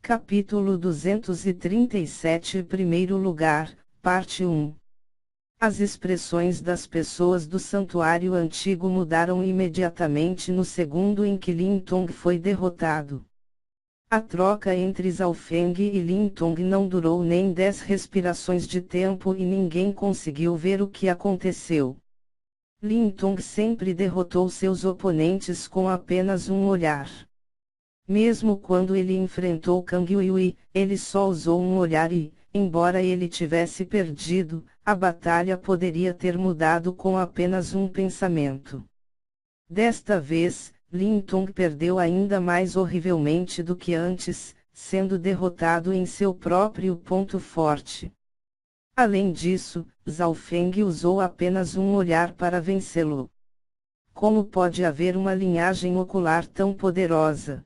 Capítulo 237 Primeiro lugar, Parte 1. As expressões das pessoas do santuário antigo mudaram imediatamente no segundo em que Lin Tong foi derrotado. A troca entre Zhao Feng e Lin Tong não durou nem 10 respirações de tempo e ninguém conseguiu ver o que aconteceu. Lin Tong sempre derrotou seus oponentes com apenas um olhar. Mesmo quando ele enfrentou Kang Yuyi, ele só usou um olhar e, embora ele tivesse perdido, a batalha poderia ter mudado com apenas um pensamento. Desta vez, Lin Tong perdeu ainda mais horrivelmente do que antes, sendo derrotado em seu próprio ponto forte. Além disso, Zhao Feng usou apenas um olhar para vencê-lo. Como pode haver uma linhagem ocular tão poderosa?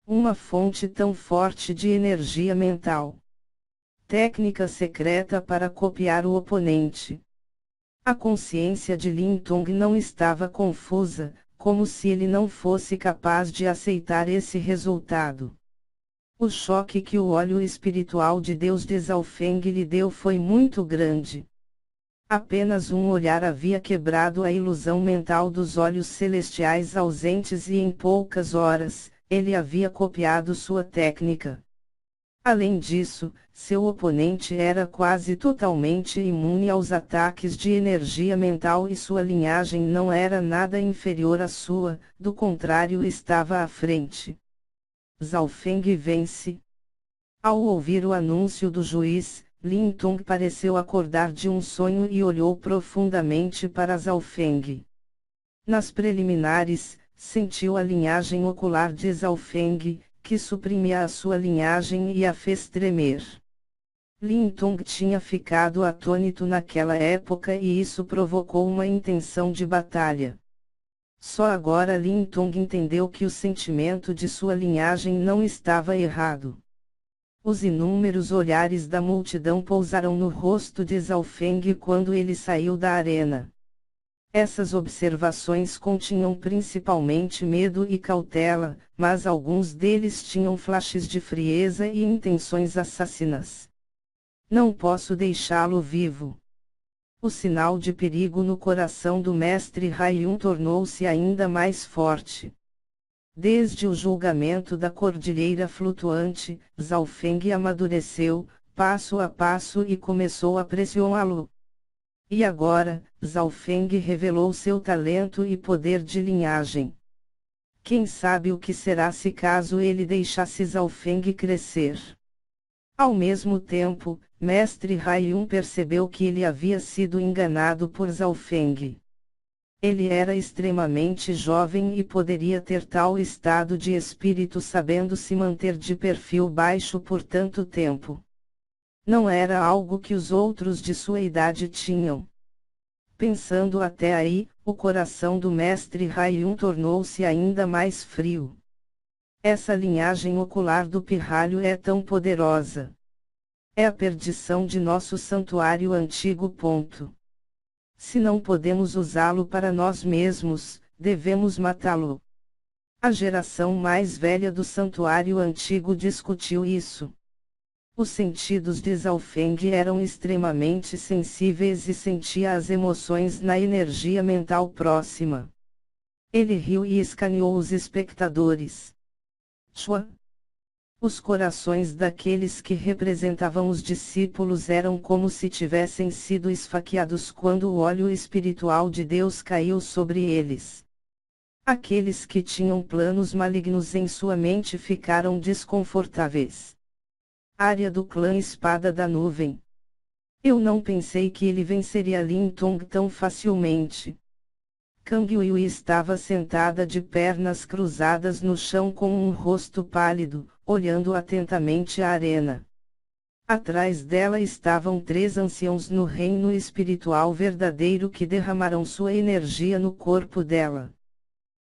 Uma fonte tão forte de energia mental. Técnica secreta para copiar o oponente. A consciência de Lin Tong não estava confusa, como se ele não fosse capaz de aceitar esse resultado. O choque que o olho espiritual de Deus de Zhao Feng lhe deu foi muito grande. Apenas um olhar havia quebrado a ilusão mental dos olhos celestiais ausentes e em poucas horas, ele havia copiado sua técnica. Além disso, seu oponente era quase totalmente imune aos ataques de energia mental e sua linhagem não era nada inferior à sua, do contrário estava à frente. Zhao Feng vence. Ao ouvir o anúncio do juiz, Lin Tong pareceu acordar de um sonho e olhou profundamente para Zhao Feng. Nas preliminares, sentiu a linhagem ocular de Zhao Feng, que suprimia a sua linhagem e a fez tremer. Lin Tong tinha ficado atônito naquela época e isso provocou uma intenção de batalha. Só agora Lin Tong entendeu que o sentimento de sua linhagem não estava errado. Os inúmeros olhares da multidão pousaram no rosto de Zhao Feng quando ele saiu da arena. Essas observações continham principalmente medo e cautela, mas alguns deles tinham flashes de frieza e intenções assassinas. Não posso deixá-lo vivo. O sinal de perigo no coração do mestre Haiyun tornou-se ainda mais forte. Desde o julgamento da Cordilheira Flutuante, Zhao Feng amadureceu, passo a passo e começou a pressioná-lo. E agora, Zhao Feng revelou seu talento e poder de linhagem. Quem sabe o que será se caso ele deixasse Zhao Feng crescer? Ao mesmo tempo, mestre Haiyun percebeu que ele havia sido enganado por Zhao Feng. Ele era extremamente jovem e poderia ter tal estado de espírito sabendo se manter de perfil baixo por tanto tempo. Não era algo que os outros de sua idade tinham. Pensando até aí, o coração do mestre Haiyun tornou-se ainda mais frio. Essa linhagem ocular do pirralho é tão poderosa. É a perdição de nosso santuário antigo. Se não podemos usá-lo para nós mesmos, devemos matá-lo. A geração mais velha do santuário antigo discutiu isso. Os sentidos de Zhao Feng eram extremamente sensíveis e sentia as emoções na energia mental próxima. Ele riu e escaneou os espectadores. Chua! Os corações daqueles que representavam os discípulos eram como se tivessem sido esfaqueados quando o óleo espiritual de Deus caiu sobre eles. Aqueles que tinham planos malignos em sua mente ficaram desconfortáveis. Área do clã Espada da Nuvem. Eu não pensei que ele venceria Lin Tong tão facilmente. Kang Yuyi estava sentada de pernas cruzadas no chão com um rosto pálido, olhando atentamente a arena. Atrás dela estavam 3 anciãos no reino espiritual verdadeiro que derramaram sua energia no corpo dela.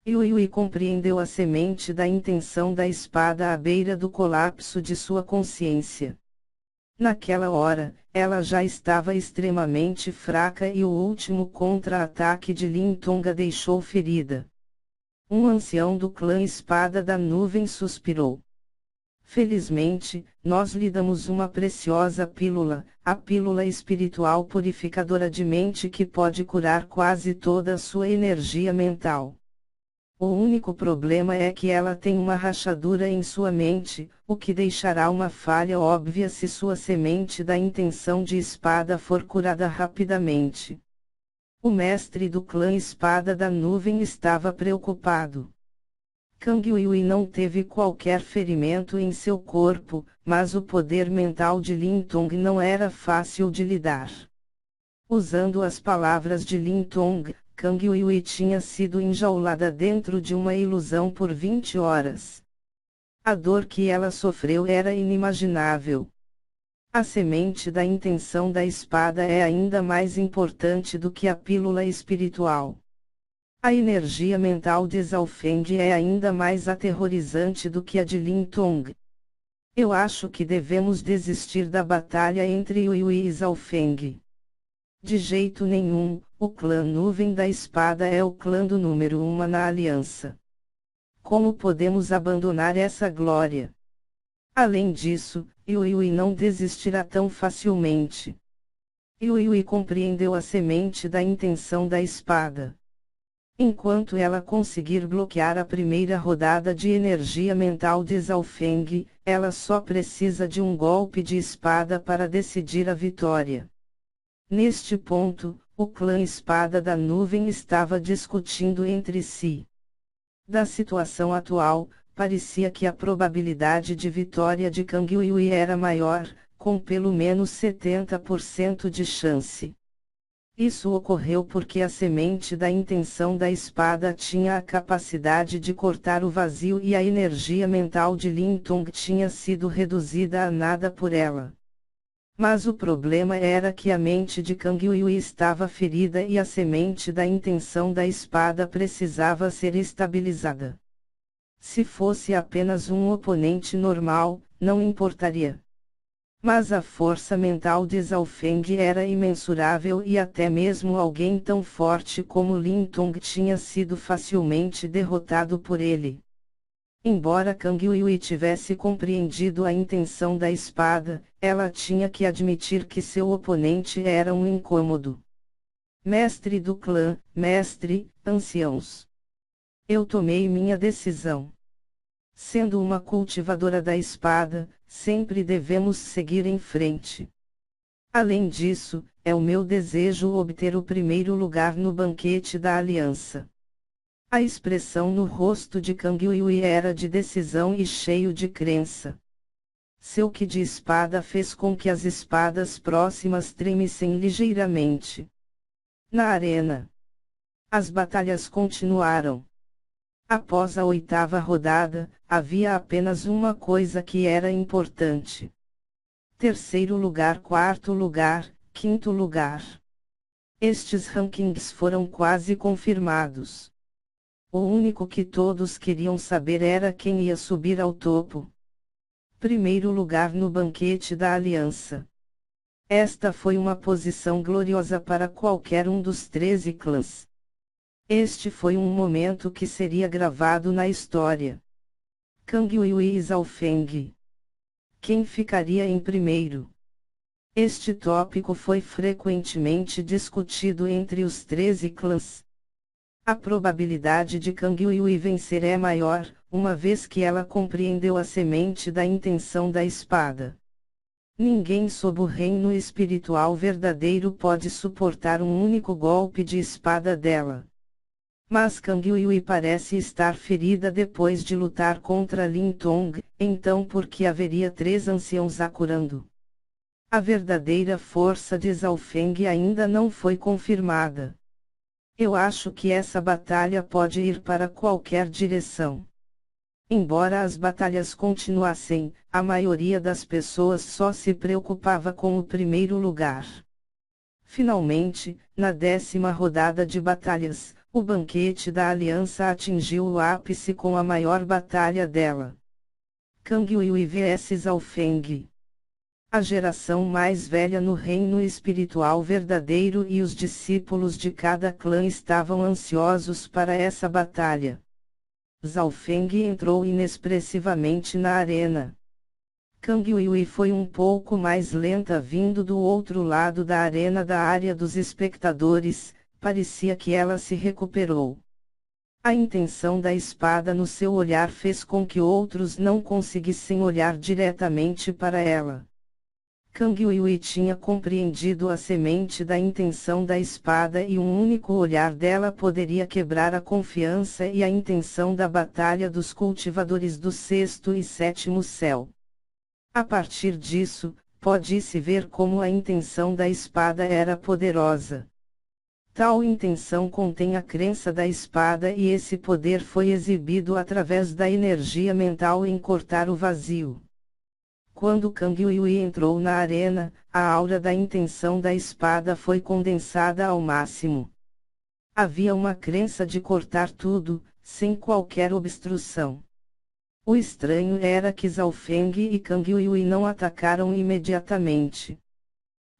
Yuyi compreendeu a semente da intenção da espada à beira do colapso de sua consciência. Naquela hora, ela já estava extremamente fraca e o último contra-ataque de Lin Tong a deixou ferida. Um ancião do clã Espada da Nuvem suspirou. Felizmente, nós lhe damos uma preciosa pílula, a pílula espiritual purificadora de mente que pode curar quase toda a sua energia mental. O único problema é que ela tem uma rachadura em sua mente, o que deixará uma falha óbvia se sua semente da intenção de espada for curada rapidamente. O mestre do clã Espada da Nuvem estava preocupado. Kang Yui não teve qualquer ferimento em seu corpo, mas o poder mental de Lin Tong não era fácil de lidar. Usando as palavras de Lin Tong, Kang Yui tinha sido enjaulada dentro de uma ilusão por 20 horas. A dor que ela sofreu era inimaginável. A semente da intenção da espada é ainda mais importante do que a pílula espiritual. A energia mental de Zhao Feng é ainda mais aterrorizante do que a de Lin Tong. Eu acho que devemos desistir da batalha entre Yui e Zhao Feng. De jeito nenhum, o clã Nuvem da Espada é o clã do número 1 na aliança. Como podemos abandonar essa glória? Além disso, Yui não desistirá tão facilmente. Yui compreendeu a semente da intenção da espada. Enquanto ela conseguir bloquear a primeira rodada de energia mental de Zhao Feng, ela só precisa de um golpe de espada para decidir a vitória. Neste ponto, o clã Espada da Nuvem estava discutindo entre si. Da situação atual, parecia que a probabilidade de vitória de Kang Yui era maior, com pelo menos 70% de chance. Isso ocorreu porque a semente da intenção da espada tinha a capacidade de cortar o vazio e a energia mental de Lin Tong tinha sido reduzida a nada por ela. Mas o problema era que a mente de Kang Yui estava ferida e a semente da intenção da espada precisava ser estabilizada. Se fosse apenas um oponente normal, não importaria. Mas a força mental de Zhao Feng era imensurável e até mesmo alguém tão forte como Lin Tong tinha sido facilmente derrotado por ele. Embora Kang Yui tivesse compreendido a intenção da espada, ela tinha que admitir que seu oponente era um incômodo. Mestre do clã, mestre, anciãos. Eu tomei minha decisão. Sendo uma cultivadora da espada, sempre devemos seguir em frente. Além disso, é o meu desejo obter o primeiro lugar no banquete da aliança. A expressão no rosto de Kang Yui era de decisão e cheio de crença. Seu ki de espada fez com que as espadas próximas tremessem ligeiramente. Na arena, as batalhas continuaram. Após a 8ª rodada, havia apenas uma coisa que era importante. 3º lugar, 4º lugar, 5º lugar. Estes rankings foram quase confirmados. O único que todos queriam saber era quem ia subir ao topo. 1º lugar no banquete da aliança. Esta foi uma posição gloriosa para qualquer um dos 13 clãs. Este foi um momento que seria gravado na história. Kang Yui e Zhao Feng. Quem ficaria em primeiro? Este tópico foi frequentemente discutido entre os 13 clãs. A probabilidade de Kang Yui vencer é maior, uma vez que ela compreendeu a semente da intenção da espada. Ninguém sob o reino espiritual verdadeiro pode suportar um único golpe de espada dela. Mas Kang Yui parece estar ferida depois de lutar contra Lin Tong, então por que haveria 3 anciãos a curando? A verdadeira força de Zhao Feng ainda não foi confirmada. Eu acho que essa batalha pode ir para qualquer direção. Embora as batalhas continuassem, a maioria das pessoas só se preocupava com o primeiro lugar. Finalmente, na 10ª rodada de batalhas, o banquete da aliança atingiu o ápice com a maior batalha dela. Kang Yui vs Zhao Feng. A geração mais velha no reino espiritual verdadeiro e os discípulos de cada clã estavam ansiosos para essa batalha. Zhao Feng entrou inexpressivamente na arena. Kang Yuyi foi um pouco mais lenta vindo do outro lado da arena da área dos espectadores, parecia que ela se recuperou. A intenção da espada no seu olhar fez com que outros não conseguissem olhar diretamente para ela. Kang Yuyi tinha compreendido a semente da intenção da espada e um único olhar dela poderia quebrar a confiança e a intenção da batalha dos cultivadores do sexto e sétimo céu. A partir disso, pode-se ver como a intenção da espada era poderosa. Tal intenção contém a crença da espada e esse poder foi exibido através da energia mental em cortar o vazio. Quando Kang Yuyi entrou na arena, a aura da intenção da espada foi condensada ao máximo. Havia uma crença de cortar tudo, sem qualquer obstrução. O estranho era que Zhao Feng e Kang Yuyi não atacaram imediatamente.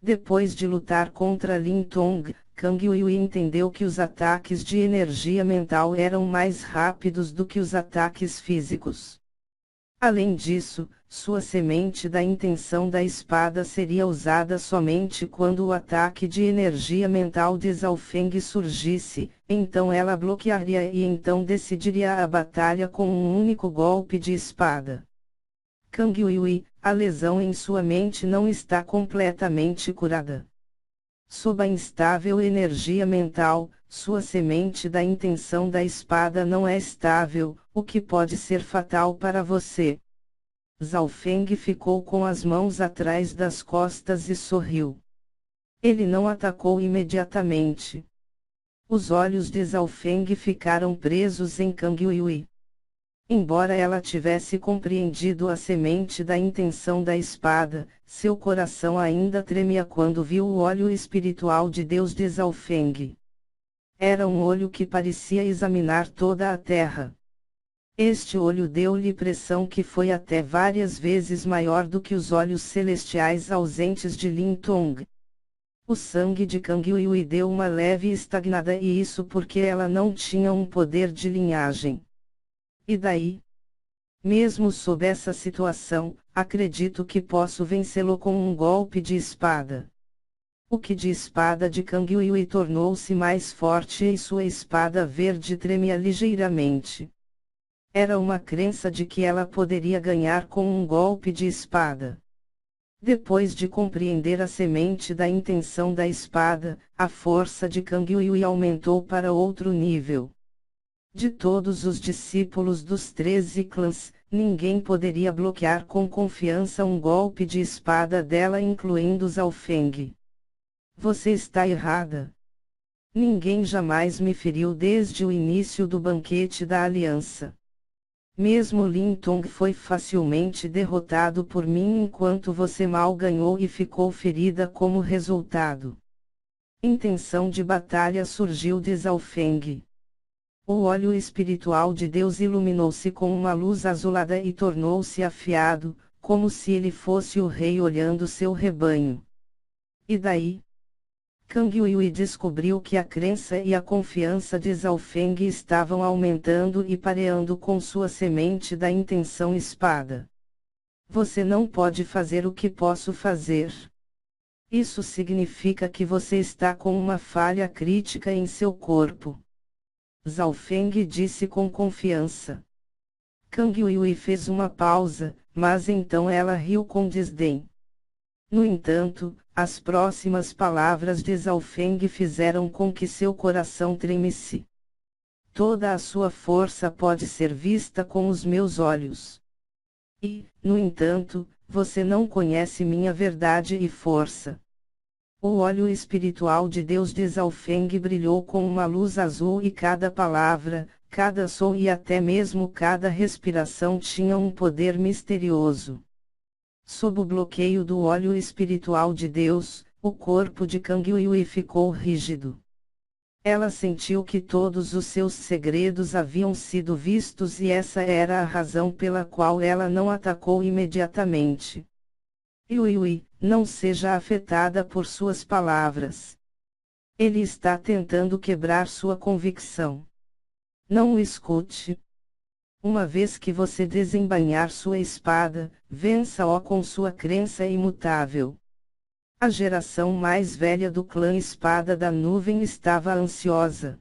Depois de lutar contra Lin Tong, Kang Yuyi entendeu que os ataques de energia mental eram mais rápidos do que os ataques físicos. Além disso, sua semente da intenção da espada seria usada somente quando o ataque de energia mental de Zhao Feng surgisse, então ela bloquearia e então decidiria a batalha com um único golpe de espada. Kang Yuyi, a lesão em sua mente não está completamente curada. Sob a instável energia mental, sua semente da intenção da espada não é estável, o que pode ser fatal para você. Zhao Feng ficou com as mãos atrás das costas e sorriu. Ele não atacou imediatamente. Os olhos de Zhao Feng ficaram presos em Kang Yuyi. Embora ela tivesse compreendido a semente da intenção da espada, seu coração ainda tremia quando viu o olho espiritual de Deus de Zhao Feng. Era um olho que parecia examinar toda a terra. Este olho deu-lhe pressão que foi até várias vezes maior do que os olhos celestiais ausentes de Lin Tong. O sangue de Kang Yuyi deu uma leve estagnada e isso porque ela não tinha um poder de linhagem. E daí? Mesmo sob essa situação, acredito que posso vencê-lo com um golpe de espada. O que de espada de Kang Yuyi tornou-se mais forte e sua espada verde tremia ligeiramente. Era uma crença de que ela poderia ganhar com um golpe de espada. Depois de compreender a semente da intenção da espada, a força de Kang Yuyi aumentou para outro nível. De todos os discípulos dos 13 clãs, ninguém poderia bloquear com confiança um golpe de espada dela, incluindo Zhao Feng. Você está errada. Ninguém jamais me feriu desde o início do banquete da aliança. Mesmo Lin Tong foi facilmente derrotado por mim enquanto você mal ganhou e ficou ferida como resultado. Intenção de batalha surgiu de Zhao Feng. O olho espiritual de Deus iluminou-se com uma luz azulada e tornou-se afiado, como se ele fosse o rei olhando seu rebanho. E daí? Kang Yuyi descobriu que a crença e a confiança de Zhao Feng estavam aumentando e pareando com sua semente da intenção espada. Você não pode fazer o que posso fazer. Isso significa que você está com uma falha crítica em seu corpo. Zhao Feng disse com confiança. Kang Yuyi fez uma pausa, mas então ela riu com desdém. No entanto, as próximas palavras de Zhao Feng fizeram com que seu coração tremesse. Toda a sua força pode ser vista com os meus olhos. E, no entanto, você não conhece minha verdade e força. O olho espiritual de Deus de Zhao Feng brilhou com uma luz azul e cada palavra, cada som e até mesmo cada respiração tinha um poder misterioso. Sob o bloqueio do olho espiritual de Deus, o corpo de Kang Yuyi ficou rígido. Ela sentiu que todos os seus segredos haviam sido vistos e essa era a razão pela qual ela não atacou imediatamente. Yuyi, não seja afetada por suas palavras. Ele está tentando quebrar sua convicção. Não o escute. Uma vez que você desembainhar sua espada, vença-o com sua crença imutável. A geração mais velha do clã Espada da Nuvem estava ansiosa.